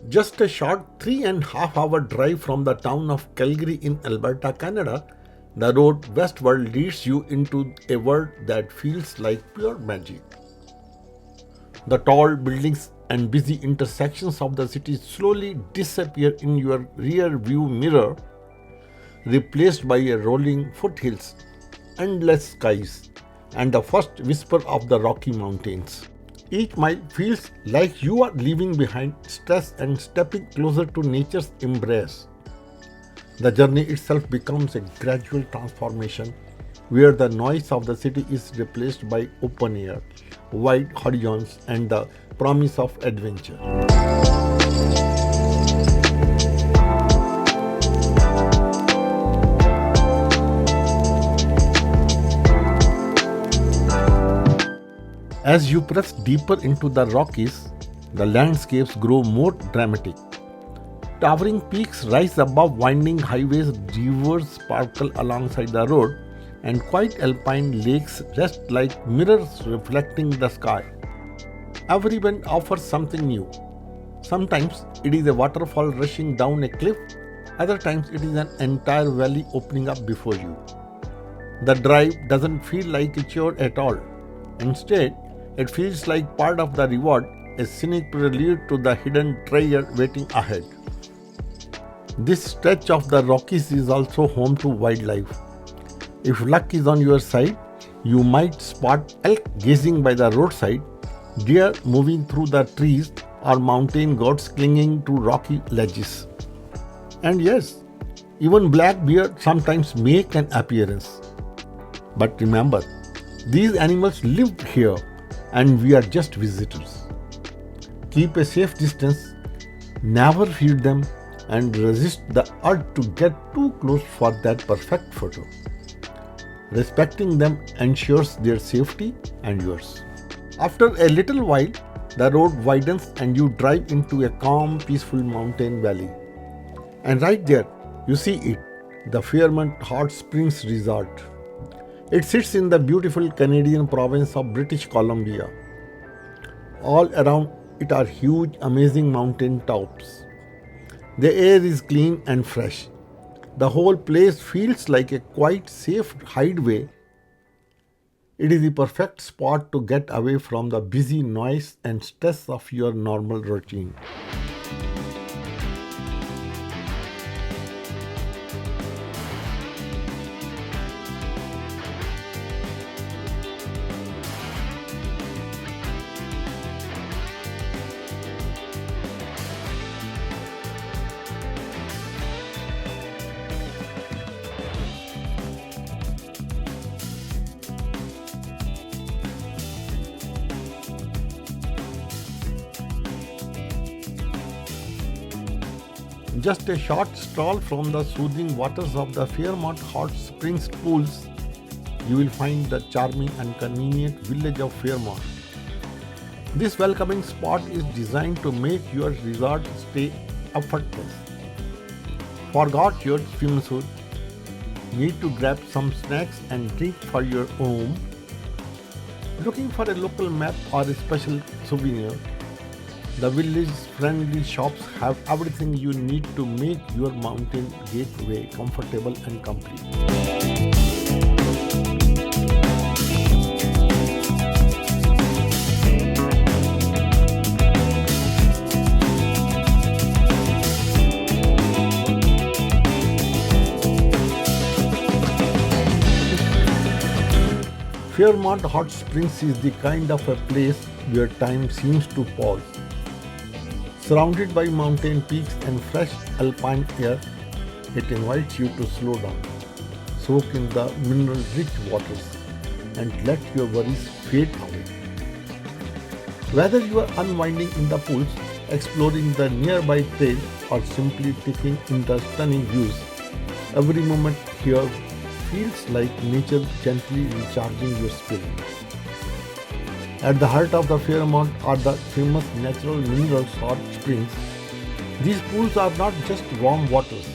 Just a short 3.5 hour drive from the town of Calgary in Alberta, Canada, the road westward leads you into a world that feels like pure magic. The tall buildings and busy intersections of the city slowly disappear in your rear view mirror, replaced by a rolling foothills, endless skies, and the first whisper of the Rocky Mountains. Each mile feels like you are leaving behind stress and stepping closer to nature's embrace. The journey itself becomes a gradual transformation where the noise of the city is replaced by open air, wide horizons, and the promise of adventure. As you press deeper into the Rockies, the landscapes grow more dramatic. Towering peaks rise above winding highways, rivers sparkle alongside the road, and quiet alpine lakes rest like mirrors reflecting the sky. Every bend offers something new. Sometimes it is a waterfall rushing down a cliff, other times it is an entire valley opening up before you. The drive doesn't feel like a chore at all. Instead, it feels like part of the reward, a scenic prelude to the hidden treasure waiting ahead. This stretch of the Rockies is also home to wildlife. If luck is on your side, you might spot elk gazing by the roadside, deer moving through the trees, or mountain goats clinging to rocky ledges. And yes, even black bear sometimes make an appearance. But remember, these animals live here and we are just visitors. Keep a safe distance, never feed them, and resist the urge to get too close for that perfect photo. Respecting them ensures their safety and yours. After a little while, the road widens and you drive into a calm, peaceful mountain valley. And right there, you see it, the Fairmont Hot Springs Resort. It sits in the beautiful Canadian province of British Columbia. All around it are huge, amazing mountain tops. The air is clean and fresh. The whole place feels like a quite safe hideaway. It is the perfect spot to get away from the busy noise and stress of your normal routine. Just a short stroll from the soothing waters of the Fairmont Hot Springs pools, you will find the charming and convenient village of Fairmont. This welcoming spot is designed to make your resort stay effortless. Forgot your swimsuit? Need to grab some snacks and drink for your home? Looking for a local map or a special souvenir? The village's friendly shops have everything you need to make your mountain getaway comfortable and complete. Fairmont Hot Springs is the kind of a place where time seems to pause. Surrounded by mountain peaks and fresh alpine air, it invites you to slow down, soak in the mineral-rich waters, and let your worries fade away. Whether you are unwinding in the pools, exploring the nearby trails, or simply taking in the stunning views, every moment here feels like nature gently recharging your spirit. At the heart of the Fairmont are the famous natural mineral hot springs. These pools are not just warm waters.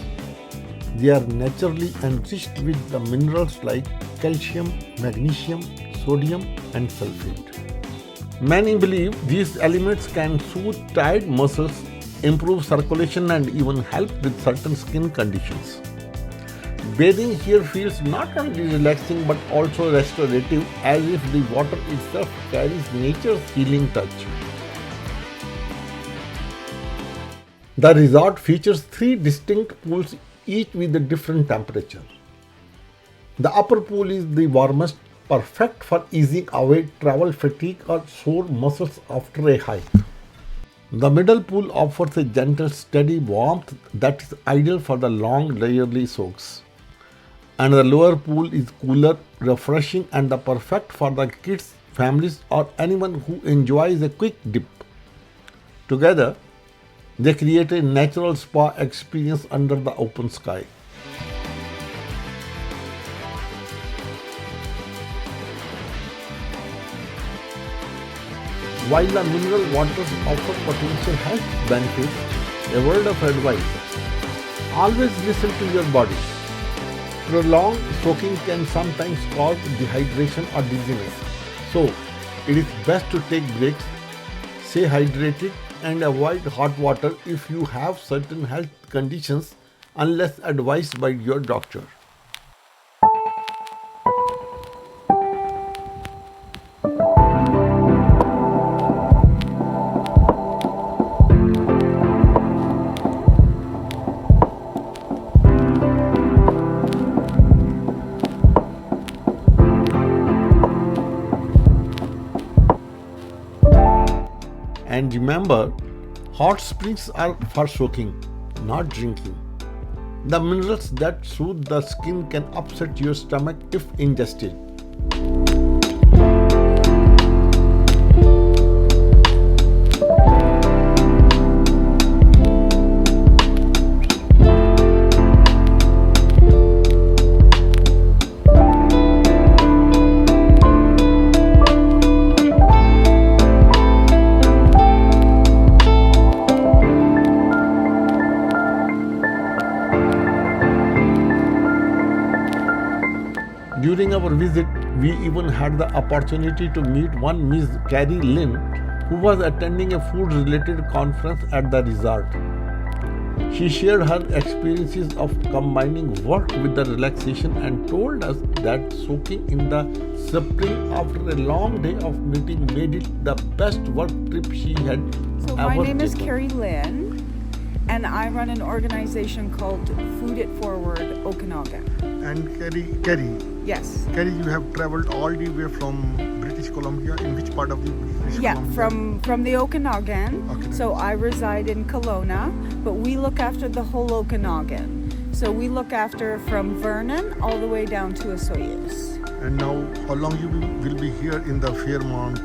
They are naturally enriched with the minerals like calcium, magnesium, sodium, and sulfate. Many believe these elements can soothe tired muscles, improve circulation and even help with certain skin conditions. Bathing here feels not only relaxing but also restorative, as if the water itself carries nature's healing touch. The resort features 3 distinct pools, each with a different temperature. The upper pool is the warmest, perfect for easing away travel fatigue or sore muscles after a hike. The middle pool offers a gentle, steady warmth that is ideal for the long, leisurely soaks. And the lower pool is cooler, refreshing, and the perfect for the kids, families, or anyone who enjoys a quick dip. Together, they create a natural spa experience under the open sky. While the mineral waters offer potential health benefits, a word of advice: always listen to your body. Prolonged soaking can sometimes cause dehydration or dizziness, so it is best to take breaks, stay hydrated, and avoid hot water if you have certain health conditions unless advised by your doctor. And remember, hot springs are for soaking, not drinking. The minerals that soothe the skin can upset your stomach if ingested. During our visit, we even had the opportunity to meet one Miss Carrie Lynn, who was attending a food-related conference at the resort. She shared her experiences of combining work with the relaxation and told us that soaking in the spring after a long day of meeting made it the best work trip she had So ever my name is taken. Carrie Lynn, and I run an organization called Food It Forward Okanagan. And Carrie, Yes. you have traveled all the way from British Columbia. In which part of the British Yeah, Columbia? from the Okanagan. Okay. So I reside in Kelowna, but we look after the whole Okanagan. So we look after from Vernon all the way down to Osoyoos. And now, how long you will be here in the Fairmont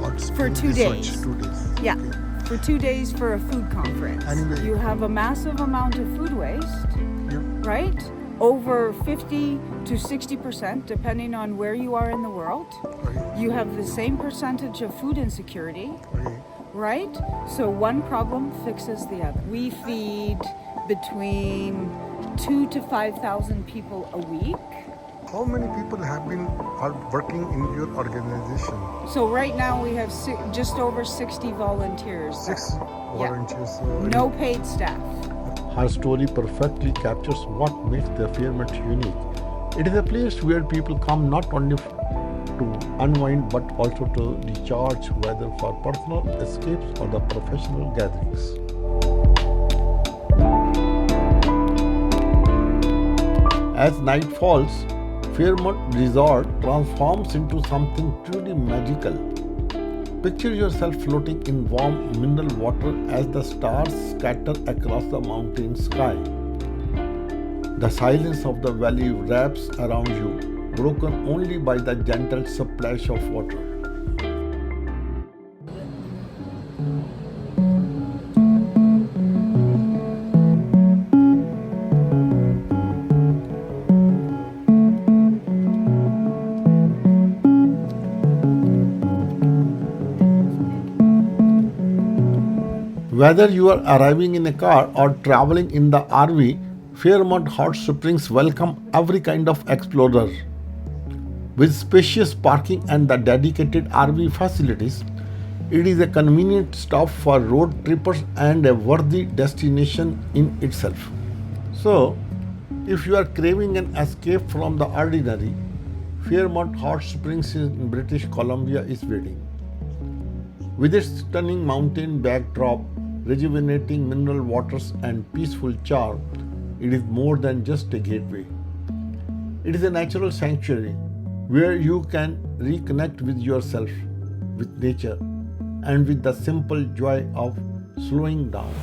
Hot Springs For 2 Resort? days. 2 days. Yeah. Okay. For 2 days for a food conference. Anyway. You have a massive amount of food waste, Yeah. right? Over 50 to 60%, depending on where you are in the world. Okay. You have the same percentage of food insecurity, Okay. right? So one problem fixes the other. We feed between 2 to 5,000 people a week. How many people are working in your organization? So right now we have just over 60 volunteers. 6 volunteers. So No paid staff. Her story perfectly captures what makes the Fairmont unique. It is a place where people come not only to unwind but also to recharge, whether for personal escapes or the professional gatherings. As night falls, Fairmont Resort transforms into something truly magical. Picture yourself floating in warm mineral water as the stars scatter across the mountain sky. The silence of the valley wraps around you, broken only by the gentle splash of water. Whether you are arriving in a car or traveling in the RV, Fairmont Hot Springs welcome every kind of explorer. With spacious parking and the dedicated RV facilities, It is a convenient stop for road trippers and a worthy destination in itself. So, if you are craving an escape from the ordinary, Fairmont Hot Springs in British Columbia is waiting. With its stunning mountain backdrop, rejuvenating mineral waters, and peaceful charm, it is more than just a gateway. It is a natural sanctuary where you can reconnect with yourself, with nature, and with the simple joy of slowing down.